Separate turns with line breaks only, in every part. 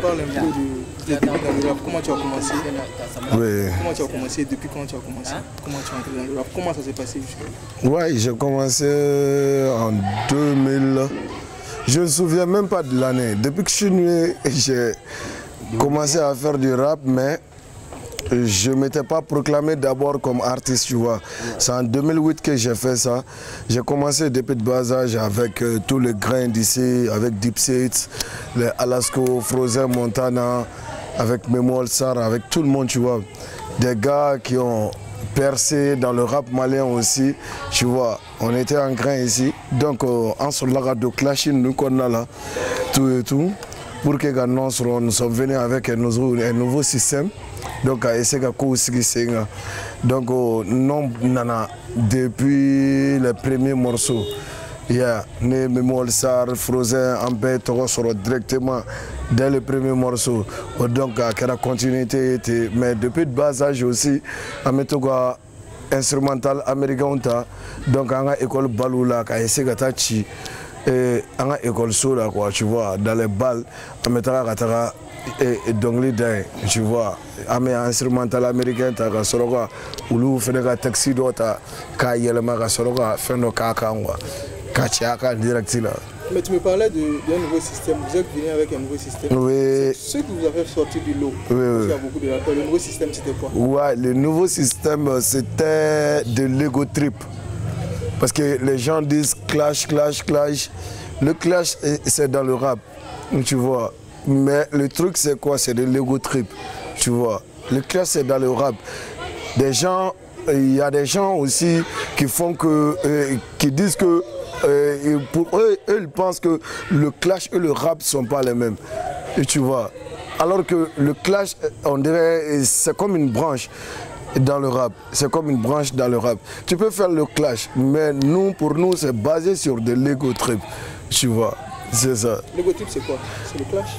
parles un peu de début dans le rap. Comment tu as commencé?
Oui.
Comment tu as commencé? Depuis quand tu as commencé? Comment tu es entré dans le rap? Comment ça s'est passé jusqu'à?
Ouais, j'ai commencé en 2000. Je ne me souviens même pas de l'année. Depuis que je suis né, j'ai commencé à faire du rap, mais je ne m'étais pas proclamé d'abord comme artiste, tu vois. C'est en 2008 que j'ai fait ça. J'ai commencé depuis de bas âge avec tous les grains d'ici, avec Dipset, les Alasco, Frozen, Montana, avec Memo Alsar, avec tout le monde, tu vois. Des gars qui ont percé dans le rap malien aussi, tu vois. On était en grain ici. Donc, en ce moment de clashing, nous qu'on a là, tout et tout. Pour que nous sommes venus avec un nouveau système. Donc, donc non, depuis les premiers morceaux, il y a Memo Alsar, Frozen, Ambet, directement dès le premier morceau. Donc, la continuité, mais depuis de bas âge aussi, à mettre instrumental américain, donc on a école Baloula, qui a essayé de tachi, et on a école Sola, quoi, tu vois, dans les balles, on mettra et donc les dingues, tu vois, amé instrumental américain, t'as qu'à soroka, ou l'ou fait des taxi d'autres, qu'à y aller ma soroka, fait nos cacawa, qu'à direct là.
Mais tu me parlais d'un nouveau système, vous êtes venu avec un nouveau système.
Oui.
Ce que vous avez sorti du lot,
oui,
parce qu'il y a beaucoup de rappeurs, le nouveau système c'était quoi?
Ouais, le nouveau système c'était de l'ego trip. Parce que les gens disent clash, clash, clash. Le clash c'est dans le rap, tu vois. Mais le truc c'est quoi? C'est de l'ego trip, tu vois. Le clash c'est dans le rap. Des gens, il y a des gens aussi qui font que, qui disent que pour eux, ils pensent que le clash et le rap ne sont pas les mêmes. Et tu vois. Alors que le clash, on dirait, c'est comme une branche dans le rap. C'est comme une branche dans le rap. Tu peux faire le clash, mais nous, pour nous, c'est basé sur de l'ego trip. Tu vois. C'est ça.
L'ego trip, c'est quoi? C'est le clash?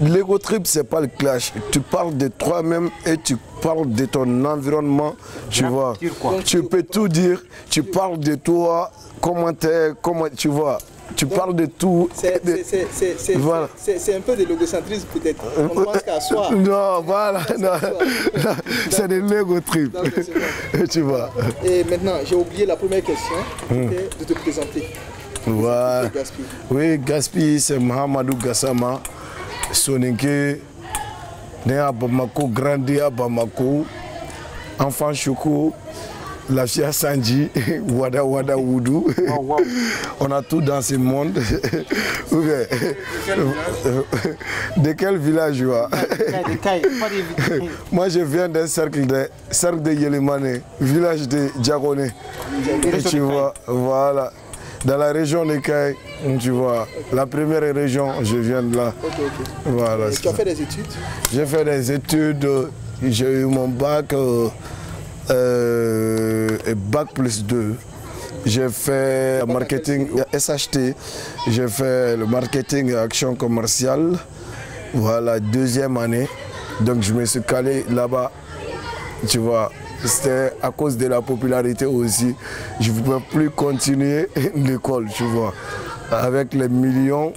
L'ego trip, c'est pas le clash. Tu parles de toi-même et tu parles de ton environnement. Tu vois. Tu peux tout dire. Tu parles de toi, comment tu vois. Tu parles de tout.
C'est un peu de l'égocentrisme peut-être. On pense qu'à soi.
Non, voilà. C'est de l'ego trip. Tu vois.
Et maintenant, j'ai oublié la première question, c'était de te présenter.
Ouais. Oui, Gaspi, c'est Mohamedou Gassama, Soninke, né à Bamako, grandi à Bamako, enfant Choukou, la fille Sanji, Wada Wada Woudou. Wow. On a tout dans ce monde. De quel village? Moi je viens d'un cercle de Yelimane, village de Diagoné. Tu vois, voilà. Dans la région de Caille, tu vois, la première région, je viens de là. Voilà,
et tu as fait des études? J'ai
fait des études, j'ai eu mon bac, bac plus 2. J'ai fait marketing SHT, j'ai fait le marketing et action commerciale, voilà, deuxième année. Donc je me suis calé là-bas, tu vois. C'était à cause de la popularité aussi. Je ne pouvais plus continuer l'école, tu vois. Avec les millions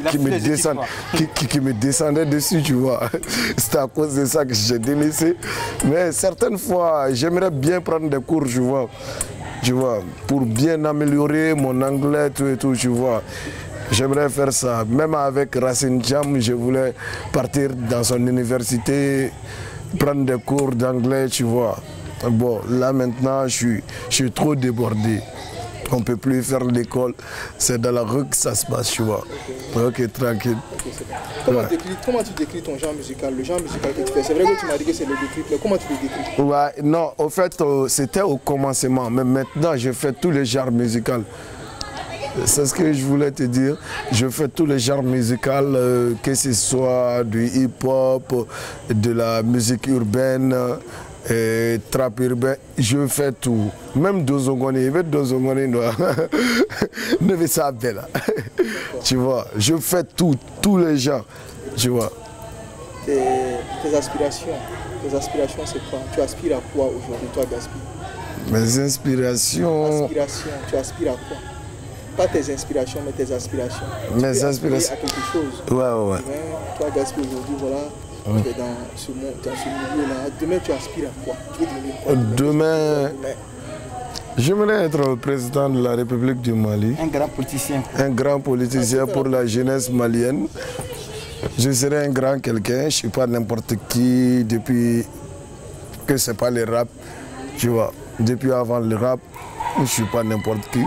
qui me descendaient dessus, tu vois. C'était à cause de ça que j'ai délaissé. Mais certaines fois, j'aimerais bien prendre des cours, tu vois, pour bien améliorer mon anglais, tout et tout, tu vois. J'aimerais faire ça. Même avec Racine Jam, je voulais partir dans son université, prendre des cours d'anglais, tu vois. Bon, là maintenant, je suis trop débordé. On ne peut plus faire l'école. C'est dans la rue que ça se passe, tu vois. Ok, tranquille.
Okay, comment tu décris ton genre musical, le genre musical que tu fais? C'est vrai que tu m'as dit que c'est le décrit, mais comment tu le décris?
Ouais, non, au fait, c'était au commencement. Mais maintenant, je fais tous les genres musicaux. C'est ce que je voulais te dire. Je fais tous les genres musicaux, que ce soit du hip-hop, de la musique urbaine, trap urbain. Je fais tout. Même Dozongoni, ne me savez là. Tu vois, je fais tout, tous les genres. Tu vois.
Tes aspirations, c'est quoi? Tu aspires à quoi aujourd'hui, toi, Gaspi?
Mes inspirations.
Tu aspires à quoi? pas tes inspirations, mais tes aspirations.
Mes aspirations.
À quelque chose.
Ouais.
Toi, Gaspi, aujourd'hui, voilà, tu es dans ce milieu-là. Demain, tu aspires à quoi? Tu veux devenir quoi?
Demain, j'aimerais être président de la République du Mali.
Un grand politicien.
Un grand politicien pour la jeunesse malienne. Je serai un grand quelqu'un, je ne suis pas n'importe qui depuis que ce n'est pas le rap. Tu vois, depuis avant le rap, je ne suis pas n'importe qui.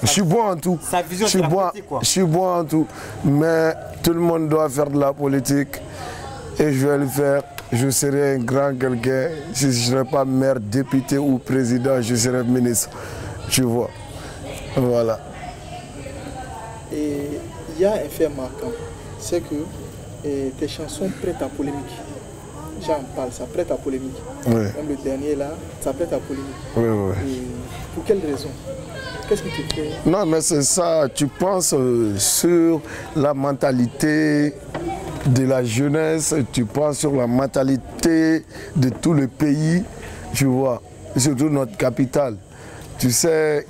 Je suis bon en tout.
Sa vision, c'est la politique, quoi.
Je suis bon en tout. Mais tout le monde doit faire de la politique. Et je vais le faire. Je serai un grand quelqu'un. Si je ne serai pas maire, député ou président, je serai ministre. Tu vois. Voilà.
Et il y a un fait marquant. C'est que tes chansons prêtent à polémique. J'en parle, ça prête à polémique.
Oui.
Même le dernier là, ça prête à polémique.
Oui.
Et pour quelle raison? Qu'est-ce qui te fait?
Non, mais c'est ça. Tu penses sur la mentalité de la jeunesse, tu penses sur la mentalité de tout le pays, tu vois, surtout notre capitale. Tu sais,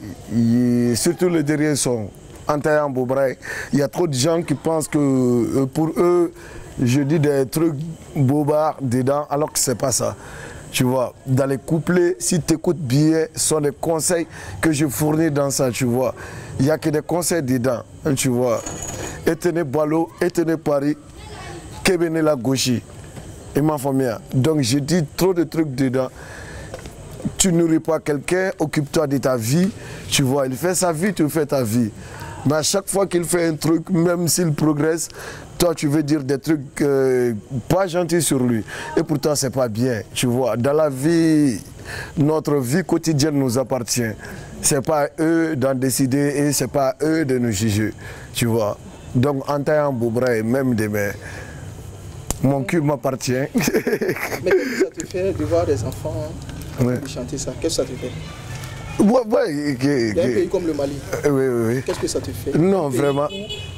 surtout les derniers sons, Antayan Bobraï, il y a trop de gens qui pensent que pour eux, je dis des trucs bobards dedans, alors que c'est pas ça. Tu vois, dans les couplets, si tu écoutes bien, ce sont des conseils que je fournis dans ça, tu vois. Il n'y a que des conseils dedans, tu vois. Etene Balo, Etene Paris, Kebene la gauchie, et ma famille. Donc je dis trop de trucs dedans. Tu nourris pas quelqu'un, occupe-toi de ta vie, tu vois. Il fait sa vie, tu fais ta vie. Mais à chaque fois qu'il fait un truc, même s'il progresse, toi tu veux dire des trucs pas gentils sur lui. Et pourtant c'est pas bien, tu vois. Dans la vie, notre vie quotidienne nous appartient. C'est pas à eux d'en décider et c'est pas à eux de nous juger, tu vois. Donc en taillant Boubra même demain, mon cul m'appartient.
Mais qu'est-ce que ça te fait de voir des enfants chanter ça? Qu'est-ce que ça te fait?
Ouais,
il y a un pays comme le Mali.
Oui.
Qu'est-ce que ça te fait?
Non, vraiment.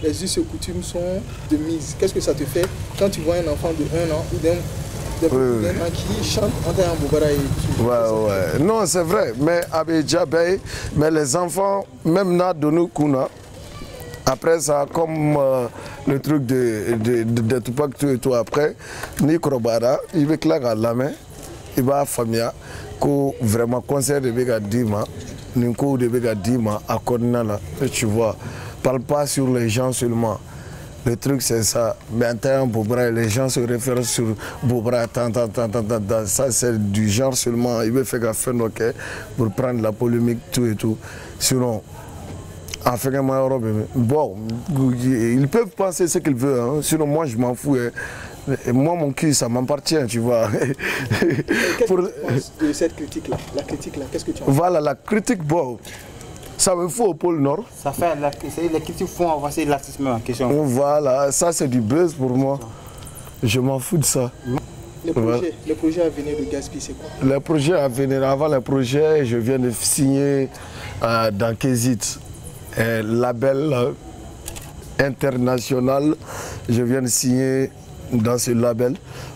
Les us et coutumes sont de mise. Qu'est-ce que ça te fait quand tu vois un enfant de 1 an ou d'un an qui chante en taillant Boubara?
Ouais. Non, c'est vrai. Mais mais les enfants, même na Donou Kuna, après ça, comme le truc de Tupac tout et tout après, Nikrobara, il veut claquer à la main, il va à Famia. Vraiment conseil de Bega Dima, Ninko de Bega Dima à Kodnala, tu vois, parle pas sur les gens seulement. Le truc c'est ça, mais en temps Boubra, les gens se réfèrent sur Boubra, ça c'est du genre seulement, il veut faire gaffe pour prendre la polémique, tout et tout. Sinon, en fait, bon, ils peuvent penser ce qu'ils veulent, hein. Sinon moi je m'en fous. Hein. Et moi, mon cul, ça m'appartient, tu vois.
Qu'est-ce que tu penses de cette critique-là? La critique-là, qu'est-ce que tu en penses?
Voilà, la critique, bon, ça me fout au pôle Nord.
Ça fait, les critiques font avancer l'artiste en question.
Voilà, ça c'est du buzz pour moi. Je m'en fous de ça.
Les projets à venir de Gaspi, c'est quoi?
Les projets à venir, avant les projets, je viens de signer dans Kézit, un label international. Je viens de signer dans ce label.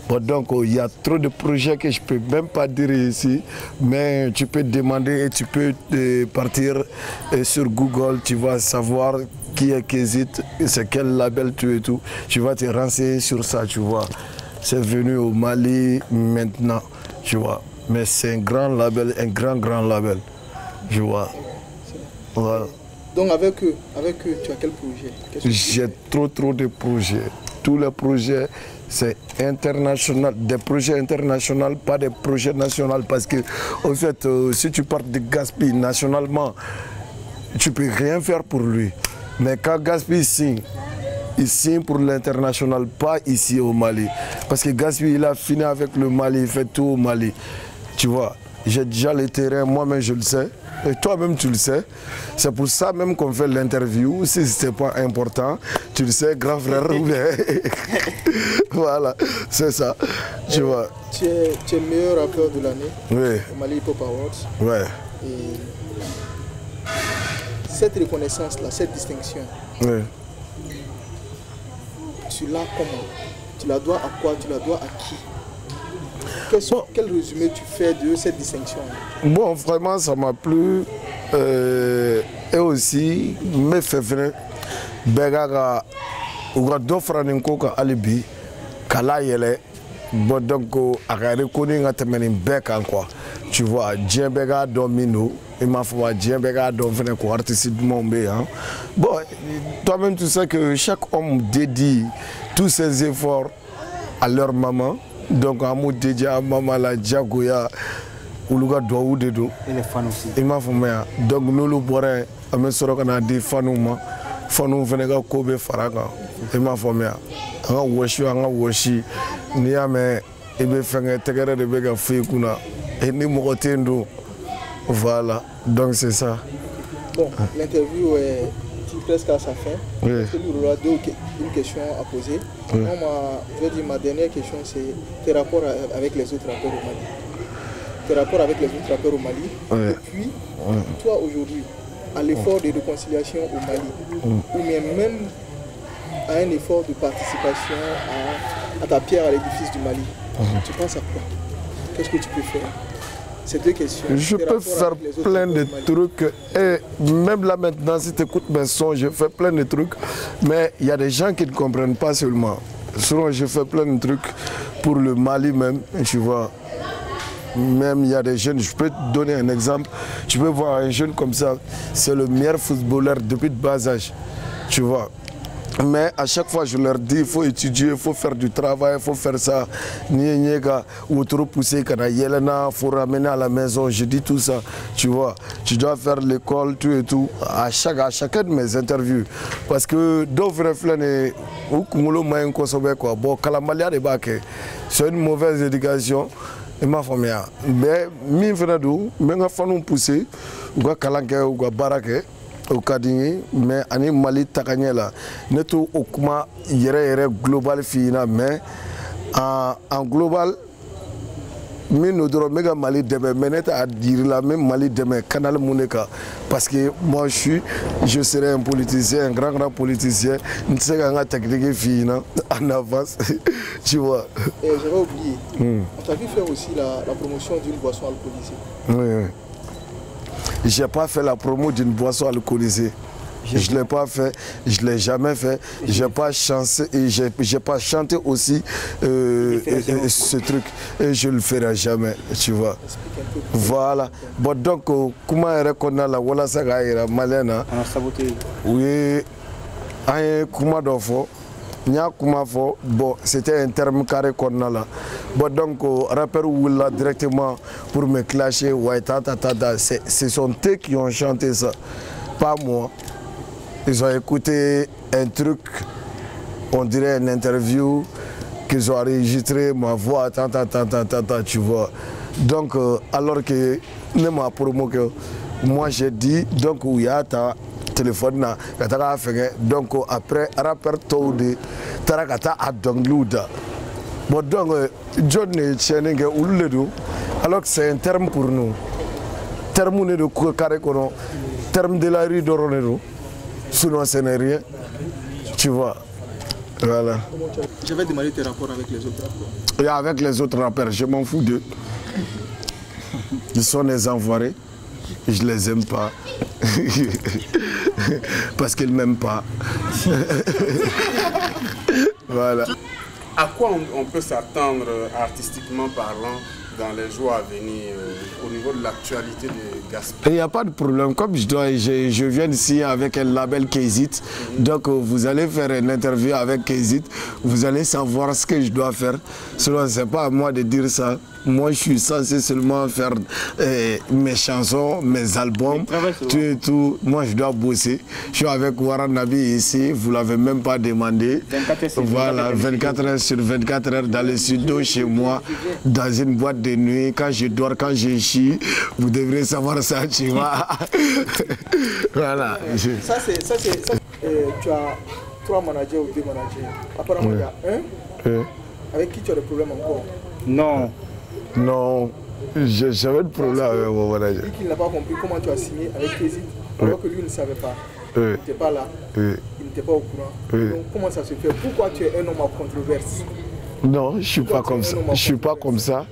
Bon, donc il y a trop de projets que je ne peux même pas dire ici, mais tu peux demander et tu peux partir sur Google, tu vas savoir qui est Kézit, c'est quel label tu es tout. Tu vas te renseigner sur ça, tu vois. C'est venu au Mali maintenant, tu vois. Mais c'est un grand label, un grand label, tu vois. Voilà.
Donc avec eux, tu as quel projet?
J'ai trop de projets. Tous les projets, c'est international, des projets internationaux, pas des projets nationaux, parce que, en fait, si tu pars de Gaspi nationalement, tu ne peux rien faire pour lui. Mais quand Gaspi signe, il signe pour l'international, pas ici au Mali. Parce que Gaspi, il a fini avec le Mali, il fait tout au Mali. Tu vois, j'ai déjà le terrain, moi-même je le sais. Et toi-même tu le sais. C'est pour ça même qu'on fait l'interview. Si ce n'était pas important, tu le sais, grand frère. Voilà, c'est ça. Tu vois.
Tu es le meilleur rappeur de l'année au Mali Hip Hop Awards.
Ouais.
Et cette reconnaissance-là, cette distinction, tu l'as comment? Tu la dois à quoi? Tu la dois à qui? Quel résumé tu fais de cette distinction?
Bon, vraiment, ça m'a plu. et aussi me fait venir Begaga ou d'offre un coca alibi kala yele bon donc à reconnaître que bec quoi tu vois Djembega domino il m'a fait Djembega domino quoi artiste du monde hein bon toi-même tu sais que chaque homme dédie tous ses efforts à leur maman donc à mon dédié à maman la Djagoya ou le gars doit ou de dos
et les fans aussi
il m'a fait donc nous le boire à me sort qu'on a des fans fanu fana ka ko bɛ fara kan I m'a faamuya an ka wɔsi an ka wɔsi n'i y'a mɛn I bɛ fɛnkɛ tɛgɛrɛ de bɛ ka fɔ I kunna ni mɔgɔ tɛ yen don voilà donc c'est ça.
Bon, l'interview est presque à sa fin.
Oui.
Il y aura une question à poser.
Oui.
Moi, je vais dire ma dernière question, c'est tes rapports avec les autres rappeurs au Mali. Tes rapports avec les autres rappeurs au Mali.
Oui.
Et puis, toi aujourd'hui, à l'effort de réconciliation au Mali, ou bien même à un effort de participation à ta pierre à l'édifice du Mali, tu penses à quoi? Qu'est-ce que tu peux faire? Ces deux questions.
Je peux faire plein de trucs et même là maintenant si tu écoutes mes sons, je fais plein de trucs mais il y a des gens qui ne comprennent pas seulement. Souvent je fais plein de trucs pour le Mali même, tu vois. Même il y a des jeunes, je peux te donner un exemple, tu peux voir un jeune comme ça, c'est le meilleur footballeur depuis de bas âge, tu vois. Mais à chaque fois je leur dis, il faut étudier, il faut faire du travail, il faut faire ça, ou trop pousser, il faut ramener à la maison, je dis tout ça, tu vois. Tu dois faire l'école, tout et tout, à chacun de mes interviews. Parce que d'autres reflets, c'est une mauvaise éducation. I m'a faamuya mais min fana don n bɛ n ka faniw pousser u ka kalan kɛ u ka baara kɛ o ka di n ye mais ani Mali tagaɲɛ la ne t'o o kuma yɛrɛ global f'i ɲɛna mais en global min don dɔrɔn n bɛ ka Mali dɛmɛ mais ne t'a jira la n bɛ Mali dɛmɛ canal mun de kan parce que moi je serai un politicien, un grand politicien n tɛ se ka n ka technique f'i ɲɛna en avance tu vois.
J'avais oublié, on t'a vu faire aussi la promotion d'une boisson alcoolisée.
Oui. J'ai pas fait la promo d'une boisson alcoolisée. Je ne l'ai pas fait, je ne l'ai jamais fait. J'ai pas chanté aussi ce truc et je le ferai jamais, tu vois. Voilà. Bon donc comment est-ce la wala saga malena?
On a saboté.
Oui. Aïe comment d'enfant. Bon, c'était un terme carré qu'on a là. Bon, donc, rappeur Oula directement pour me clasher, ouais, ce sont eux qui ont chanté ça, pas moi. Ils ont écouté un truc, on dirait une interview, qu'ils ont enregistré ma voix, tu vois. Donc, alors que, ma promo que moi j'ai dit, donc, où il y a téléphone na kataka fenge donc après rappeur tawde tarakata adongluda bon donc John ne chenenge ululedo alors que c'est un terme pour nous terme ne de carré kono terme de la rue d'Oronero sinon ce n'est rien tu vois voilà.
J'avais demandé tes rapports avec les autres rappeurs.
Et avec les autres rappeurs je m'en fous d'eux, ils sont des enfoirés. Je les aime pas parce qu'ils m'aiment pas. Voilà.
À quoi on peut s'attendre artistiquement parlant dans les jours à venir au niveau de l'actualité de Gaspé?
Il n'y a pas de problème. Comme je viens d'ici avec un label Kézit, donc vous allez faire une interview avec Kézit, vous allez savoir ce que je dois faire. Sinon, ce n'est pas à moi de dire ça. Moi, je suis censé seulement faire mes chansons, mes albums, tout et tout. Moi, je dois bosser. Je suis avec Warren Nabi ici, vous ne l'avez même pas demandé. 24 heures sur 24 heures dans le studio chez moi, dans une boîte de nuit. Quand je dors, quand je chie, vous devrez savoir ça, tu vois. Voilà.
Ça, tu as 3 managers ou 2 managers. Apparemment, il y a un avec qui tu as des problèmes encore.
Non.
Non, j'avais de problème avec mon manager.
Il dit qu'il n'a pas compris comment tu as signé avec Kézit, alors que lui ne savait pas. Il n'était pas là, il n'était pas au courant. Donc comment ça se fait? Pourquoi tu es un homme à controverse?
Non, je ne suis pas comme ça. Je suis pas comme ça.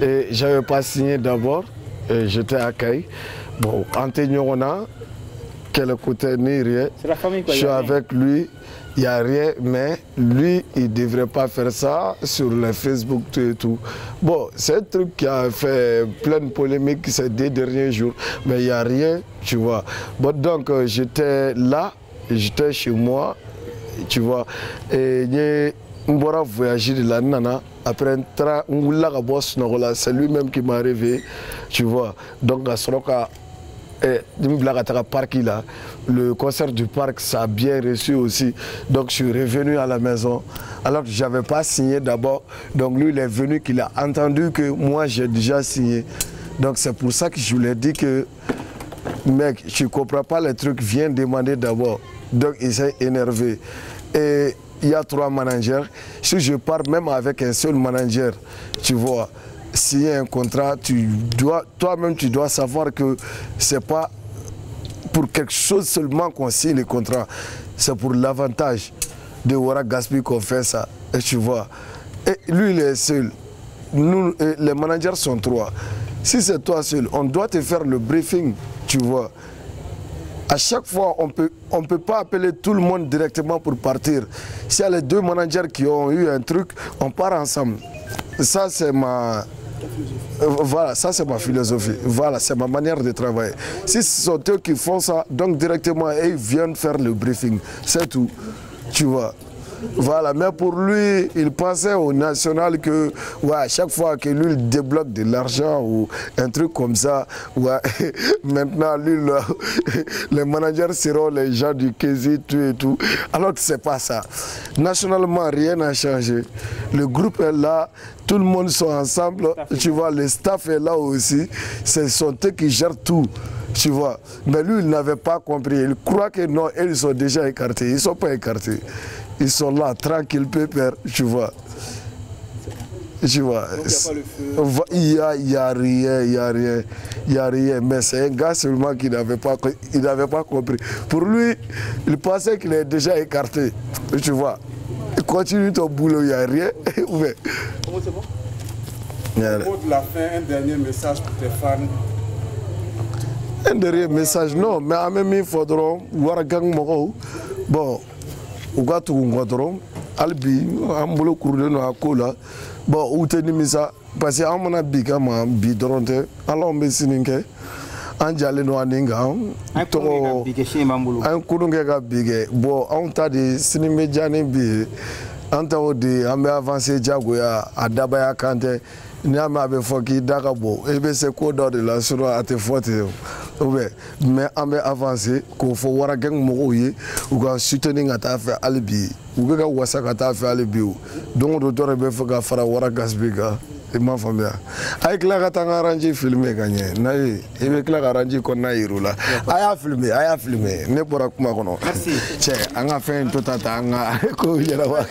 Et je n'avais pas signé d'abord. J'étais à Caille. Bon, Antonio Rona, quel côté ni rien.
C'est la famille quoi.
Je suis avec lui, il n'y a rien, mais lui, il ne devrait pas faire ça sur le Facebook et tout. Bon, c'est un truc qui a fait plein de polémiques ces 2 derniers jours, mais il n'y a rien, tu vois. Bon, donc, j'étais là, j'étais chez moi, tu vois, et j'ai voyagé de la nana. Après un train, c'est lui-même qui m'a réveillé, tu vois. Donc, à Soroka, le concert du parc, ça a bien reçu aussi. Donc, je suis revenu à la maison. Alors que je n'avais pas signé d'abord. Donc, lui, il est venu, qu'il a entendu que moi, j'ai déjà signé. Donc, c'est pour ça que je lui ai dit que, mec, tu ne comprends pas les trucs, viens demander d'abord. Donc, il s'est énervé. Et il y a 3 managers. Si je pars même avec un seul manager, tu vois, signer un contrat, toi-même tu dois savoir que ce n'est pas pour quelque chose seulement qu'on signe les contrats. C'est pour l'avantage de Wara Gaspi qu'on fait ça. Et tu vois. Et lui, il est seul. Nous, les managers sont 3. Si c'est toi seul, on doit te faire le briefing, tu vois. À chaque fois, on peut pas appeler tout le monde directement pour partir. S'il y a les 2 managers qui ont eu un truc, on part ensemble. Ça, c'est ma... Voilà, ça c'est ma philosophie. Voilà, c'est ma manière de travailler. Si ce sont eux qui font ça, donc directement, ils viennent faire le briefing. C'est tout. Tu vois. Voilà, mais pour lui, il pensait au national que ouais, à chaque fois que lui il débloque de l'argent ou un truc comme ça, ouais, maintenant lui, les managers seront les gens du Kézi, tout et tout. Alors que c'est pas ça. Nationalement, rien n'a changé. Le groupe est là, tout le monde sont ensemble, tu vois, le staff est là aussi. Ce sont eux qui gèrent tout. Tu vois, mais lui, il n'avait pas compris. Il croit que non, ils sont déjà écartés. Ils ne sont pas écartés. Ils sont là, tranquilles, pépère, tu vois. Tu vois. Donc, il n'y a rien, il n'y a rien. Mais c'est un gars seulement qui n'avait pas compris. Pour lui, il pensait qu'il est déjà écarté. Tu vois. Continue ton boulot, il n'y a rien.
Comment c'est bon? Au mot de la fin, un dernier message pour tes fans.
Un dernier message, non, mais en même temps, il faudra voir gang moko. Bon, au gars tout ngodron, albi, ambolo courle no akola. Bon, ou te nimisa, parce que on a biga ma bidronte, alors on besininke. Anjale no aninga, to un kurunge ga bige. Bon, on t'a dit cinéma jani bi, on t'a dit on va avancer jagoya, adabaya kante. Nyama abe foki dakabo ebe se ko do de la suro ate fote mais on va avancer ko fo wara gang mo ye ou ga soutenir ngata fa albi ou ga wasa kata fa albi donc do dore be foka fara wara gasbiga e ma famia ay kla ka tanga ranji filmer gagné nayi ebe kla ka ranji ko na irula aya filmer ne bora kuma kono merci che anga fin totata anga ko yera wa